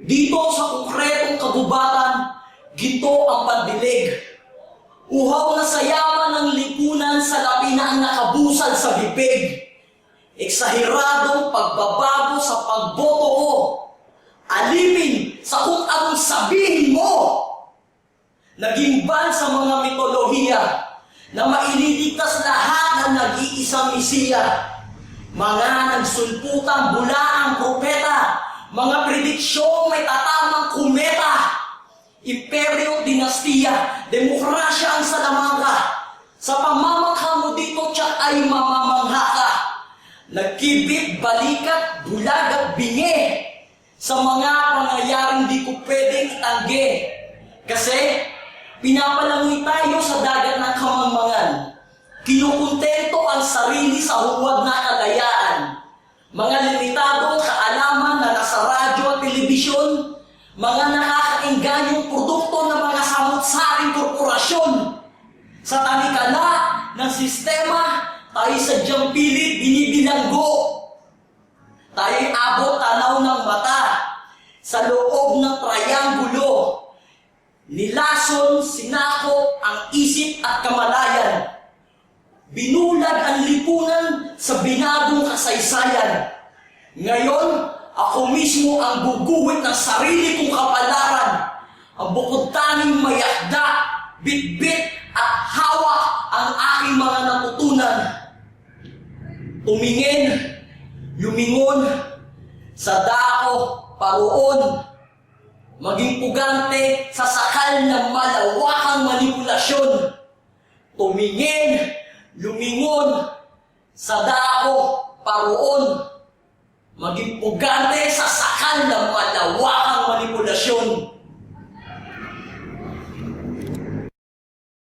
Dito sa konkretong kagubatan, ginto ang pandilig. Uhaw na sa yaman ng lipunan sa lapi na ang nakabusal sa bibig. Eksaheradong pagbabago sa pagboto ko. Alipin sa kung anong sabihin mo. Naging ban sa mga mitolohiya na maililigtas lahat ng nag-iisang Mesiya. Mga nagsulputang bula ang propeta, mga prediksyong may tatamang kumeta. Imperyo, dinastiya, demokrasya ang salamangka. Sa pamamangha mo dito, tiyak ay mamamangha ka. Nagkibit, balikat, bulag at bingi sa mga pangyayaring di ko pwedeng itanggi. Kasi pinapalangoy tayo sa dagat ng kamangmangan. Kinukontento ang sarili sa huwad na kalayaan. Mga limitadong kaalaman na nasa radyo at telebisyon, mga nakakaingganyong produkto ng mga samut-saring korporasyon. Sa tanikala ng sistema, tayo sadyang pilit binibilanggo. Tayo'y abot tanaw ng mata sa loob ng trianggulo. Nilason, sinakop ang isip at kamalayan. Binulag ang lipunan sa binagong kasaysayan. Ngayon, ako mismo ang guguhit ng sarili kong kapalaran. Ang bukod tanging mayakda, bitbit at hawak ang aking mga natutunan. Tumingin, lumingon, sa dako, paroon, maging pugante sa sakal ng malawakang manipulasyon. Tumingin, lumingon, sa dako, paroon, maging pugante sa sakal ng malawakang manipulasyon.